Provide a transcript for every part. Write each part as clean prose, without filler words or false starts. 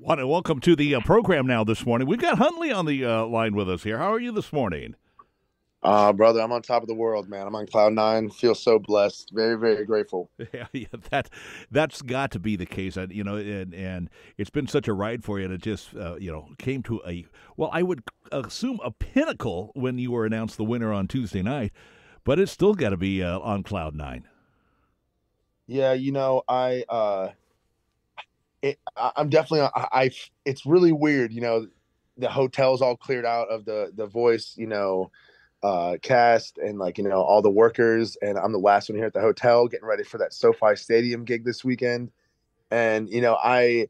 Want to welcome to the program now this morning. We've got Huntley on the line with us here. How are you this morning? Brother, I'm on top of the world, man. I'm on cloud nine. Feel so blessed. Very, very grateful. Yeah, that's got to be the case. And it's been such a ride for you. And it just came to I would assume a pinnacle when you were announced the winner on Tuesday night. But it's still got to be on cloud nine. Yeah, I'm definitely it's really weird. The hotel's all cleared out of the voice, cast and all the workers, and I'm the last one here at the hotel getting ready for that SoFi Stadium gig this weekend. And I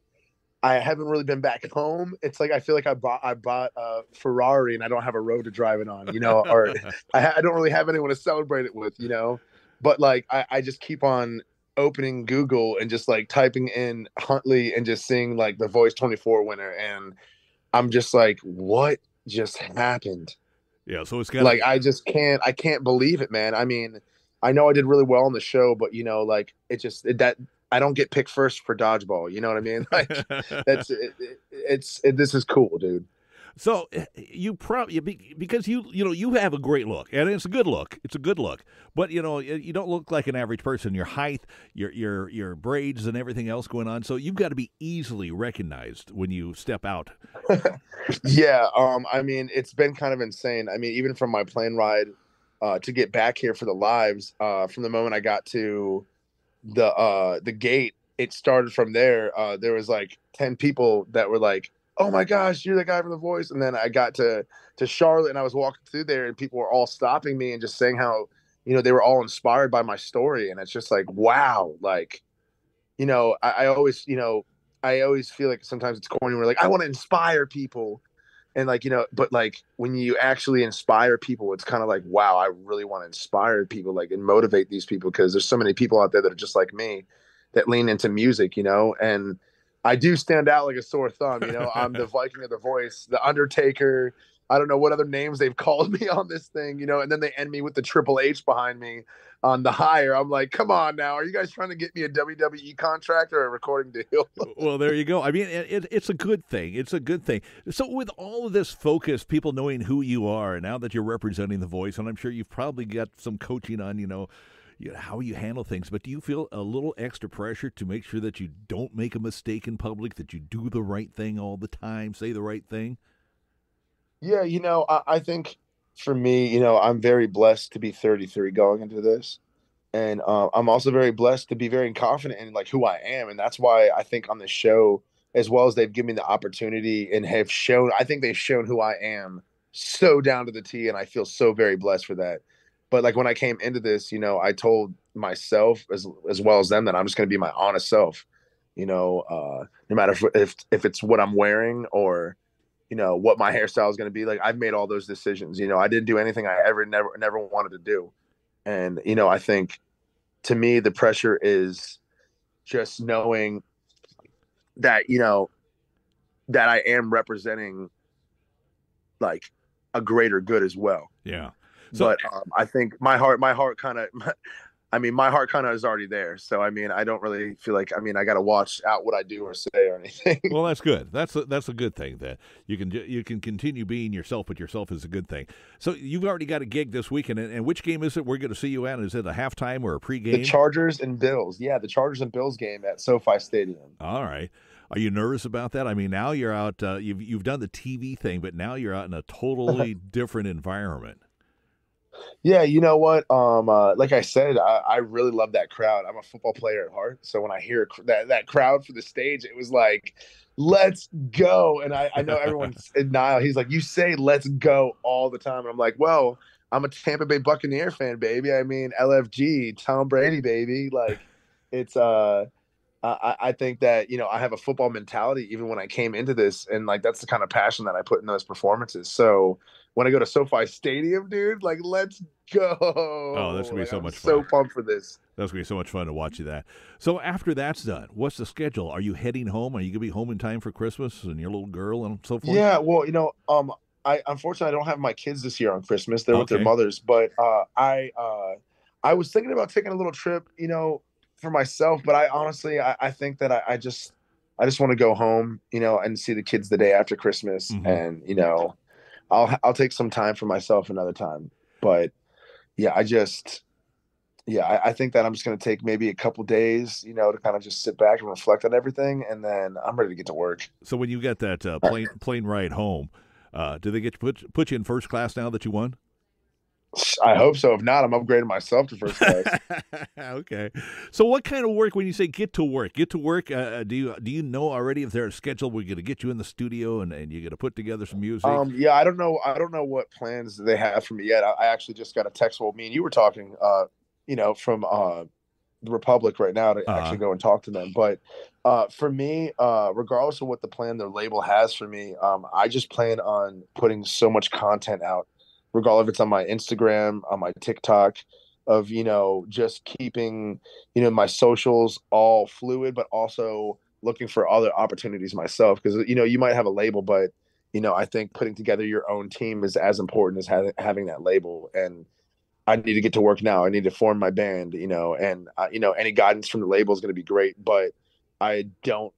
haven't really been back home. It's like I feel like I bought a Ferrari and I don't have a road to drive it on, or I don't really have anyone to celebrate it with, But like I just keep on opening Google and just like typing in Huntley and just seeing like the Voice 24 winner, and I'm just like, what just happened? Yeah, so it's got to Like be. I can't believe it, man. I mean, I know I did really well on the show, but like that I don't get picked first for dodgeball. You know what I mean? Like this is cool, dude. So you probably because you have a great look, and it's a good look. It's a good look, but you don't look like an average person. Your height, your braids, and everything else going on. So you've got to be easily recognized when you step out. Yeah, I mean, it's been kind of insane. I mean, even from my plane ride to get back here for the lives, from the moment I got to the gate, it started from there. There was like 10 people that were like, "Oh my gosh, you're the guy from The Voice." And then I got to Charlotte and I was walking through there and people were all stopping me and just saying how, they were all inspired by my story. And it's just like, wow, like, I always, I always feel like sometimes it's corny. We're like, I want to inspire people. And like, but like when you actually inspire people, it's kind of like, wow, I really want to inspire people, like, and motivate these people, because there's so many people out there that are just like me that lean into music, and I do stand out like a sore thumb. I'm the Viking of The Voice, the Undertaker. I don't know what other names they've called me on this thing, and then they end me with the Triple H behind me on the hire. I'm like, come on now, are you guys trying to get me a WWE contract or a recording deal? Well, there you go. I mean, it's a good thing. It's a good thing. So, with all of this focus, people knowing who you are, and now that you're representing The Voice, and I'm sure you've probably got some coaching on, how you handle things. But do you feel a little extra pressure to make sure that you don't make a mistake in public, that you do the right thing all the time, say the right thing? Yeah, I think for me, I'm very blessed to be 33 going into this. And I'm also very blessed to be very confident in like who I am. And that's why I think on this show, as well as they've given me the opportunity and have shown, I think they've shown who I am so down to the T. And I feel so very blessed for that. But like when I came into this, I told myself as well as them that I'm just going to be my honest self, no matter if it's what I'm wearing or what my hairstyle is going to be. Like I've made all those decisions. I didn't do anything I ever never wanted to do. And I think to me the pressure is just knowing that that I am representing like a greater good as well. Yeah. So, But I think my heart kind of I mean, my heart kind of is already there. So, I mean, I don't really feel like, I got to watch out what I do or say or anything. well, that's good. That's a good thing. That you can continue being yourself, but yourself is a good thing. So you've already got a gig this weekend, and which game is it we're going to see you at? Is it a halftime or a The pregame? Chargers and Bills. Yeah, the Chargers and Bills game at SoFi Stadium. All right. Are you nervous about that? I mean, now you're out. You've done the TV thing, but now you're out in a totally different environment. Yeah, you know what? Like I said, I really love that crowd. I'm a football player at heart, so when I hear that crowd for the stage, it was like, "Let's go!" And I know everyone's in Nile. He's like, "You say let's go all the time," and I'm like, "Well, I'm a Tampa Bay Buccaneer fan, baby. I mean, LFG, Tom Brady, baby. Like, it's I think that I have a football mentality even when I came into this, and like that's the kind of passion that I put in those performances. So when I go to SoFi Stadium, dude, like let's Oh, that's go! gonna be Like so I'm much so fun. pumped for this. That's gonna be so much fun to watch you that. So after that's done, what's the schedule? Are you heading home? Are you gonna be home in time for Christmas and your little girl and so forth? Yeah, well, I unfortunately I don't have my kids this year on Christmas. They're with their Okay. mothers, but I was thinking about taking a little trip, for myself. But I honestly I think that I just I just want to go home, and see the kids the day after Christmas, Mm-hmm. and I'll take some time for myself another time. But yeah, I think that I'm just going to take maybe a couple days, to kind of just sit back and reflect on everything, and then I'm ready to get to work. So when you get that plane ride home, do they get to put you in first class now that you won? I hope so. If not, I'm upgrading myself to first class. Okay. So what kind of work, when you say get to work, do you know already if there's a schedule we're going to get you in the studio and you're going to put together some music? Yeah, I don't know. I don't know what plans they have for me yet. I actually just got a text. Well, me and you were talking, from the Republic right now to Uh-huh. actually go and talk to them. But for me, regardless of what the plan their label has for me, I just plan on putting so much content out, regardless if it's on my Instagram, on my TikTok, of just keeping my socials all fluid, but also looking for other opportunities myself. Because you might have a label, but I think putting together your own team is as important as having that label. And I need to get to work now. I need to form my band, and any guidance from the label is going to be great, but I don't.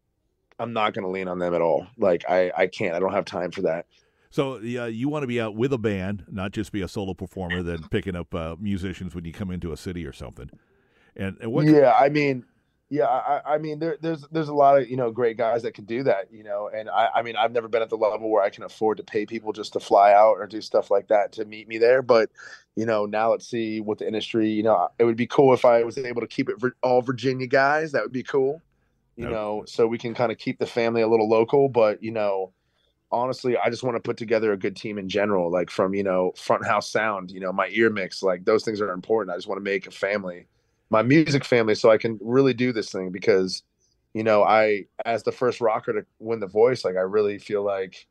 I'm not going to lean on them at all. Like I can't. I don't have time for that. So you want to be out with a band, not just be a solo performer, then picking up musicians when you come into a city or something. And what? Yeah, I mean, yeah, I mean, there's a lot of great guys that can do that, and I mean, I've never been at the level where I can afford to pay people just to fly out or do stuff like that to meet me there. But now let's see what the industry. It would be cool if I was able to keep it all Virginia guys. That would be cool. So we can kind of keep the family a little local. But honestly, I just want to put together a good team in general, like from front house sound, my ear mix, like those things are important. I just want to make a family, my music family, so I can really do this thing because I, as the first rocker to win The Voice, like I really feel like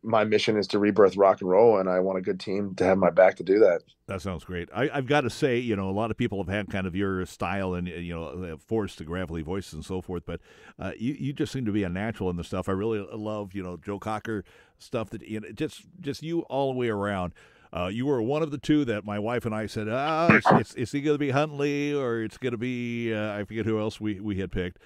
my mission is to rebirth rock and roll, and I want a good team to have my back to do that. That sounds great. I've got to say, a lot of people have had kind of your style and, forced to gravelly voices and so forth, but you just seem to be a natural in the stuff. I really love, Joe Cocker stuff that, just you all the way around. You were one of the two that my wife and I said, it's either going to be Huntley or it's going to be, I forget who else we had picked.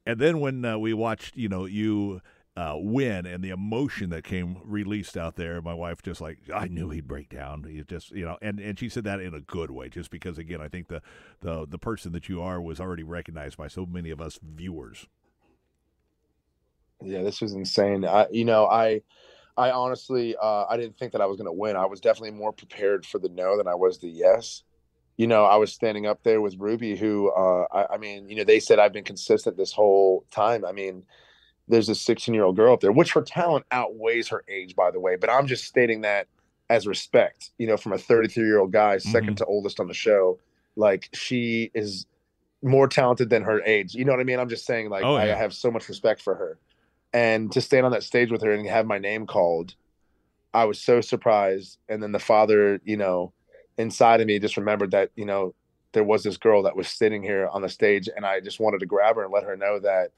And then when we watched, you win and the emotion that came released out there, my wife just like, I knew he'd break down. He just, and she said that in a good way, just because, again, I think the person that you are was already recognized by so many of us viewers. Yeah, this was insane. I honestly, I didn't think that I was going to win. I was definitely more prepared for the no than I was the yes. I was standing up there with Ruby, who, I mean, they said I've been consistent this whole time. I mean, there's a 16-year-old girl up there, which her talent outweighs her age, by the way. But I'm just stating that as respect, from a 33-year-old guy, second to oldest on the show. Like, she is more talented than her age. You know what I mean? I'm just saying, like, Oh, yeah. I have so much respect for her. And to stand on that stage with her and have my name called, I was so surprised. And then the father, inside of me just remembered that, there was this girl that was sitting here on the stage, and I just wanted to grab her and let her know that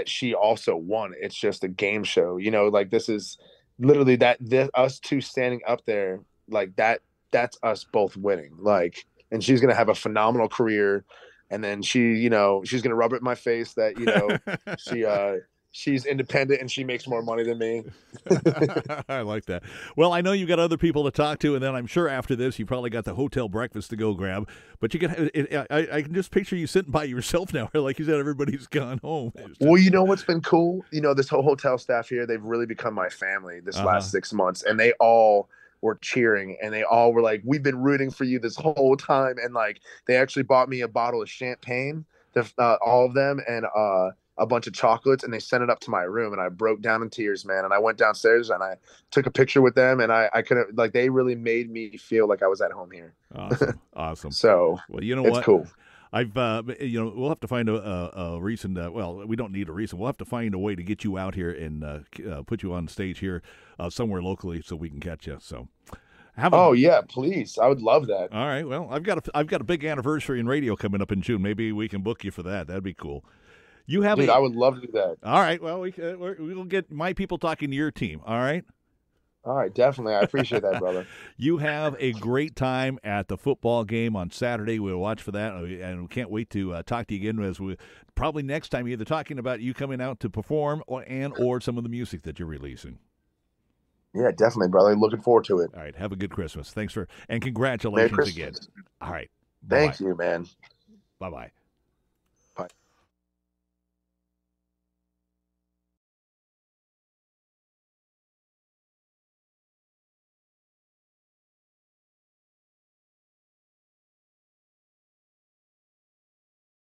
she also won. It's just a game show, like this is literally us two standing up there like that's us both winning. Like, and she's going to have a phenomenal career. And then she's going to rub it in my face that, she's independent and she makes more money than me. I like that. Well, I know you got other people to talk to, and then I'm sure after this you probably got the hotel breakfast to go grab. But you can, I can just picture you sitting by yourself now. Like you said, everybody's gone home. Well, what's been cool? This whole hotel staff here, they've really become my family this last 6 months, and they all were cheering, and they all were like, "We've been rooting for you this whole time," and like they actually bought me a bottle of champagne, all of them, and a bunch of chocolates, and they sent it up to my room, and I broke down in tears, man. And I went downstairs and I took a picture with them, and I couldn't, like, they really made me feel like I was at home here. Awesome. So, well, you know it's what? Cool. I've, we'll have to find a reason. Well, we don't need a reason. We'll have to find a way to get you out here and put you on stage here somewhere locally so we can catch you. So. Yeah, please. I would love that. All right. Well, I've got a big anniversary in radio coming up in June. Maybe we can book you for that. That'd be cool. I would love to do that. All right. Well, we'll get my people talking to your team. All right. All right, definitely. I appreciate that, brother. You have a great time at the football game on Saturday. We'll watch for that, and we can't wait to talk to you again as we probably next time either talking about you coming out to perform or some of the music that you're releasing. Yeah, definitely, brother. Looking forward to it. All right, have a good Christmas. Thanks and Merry congratulations Christmas. again. All right, Thank you, man. Bye-bye.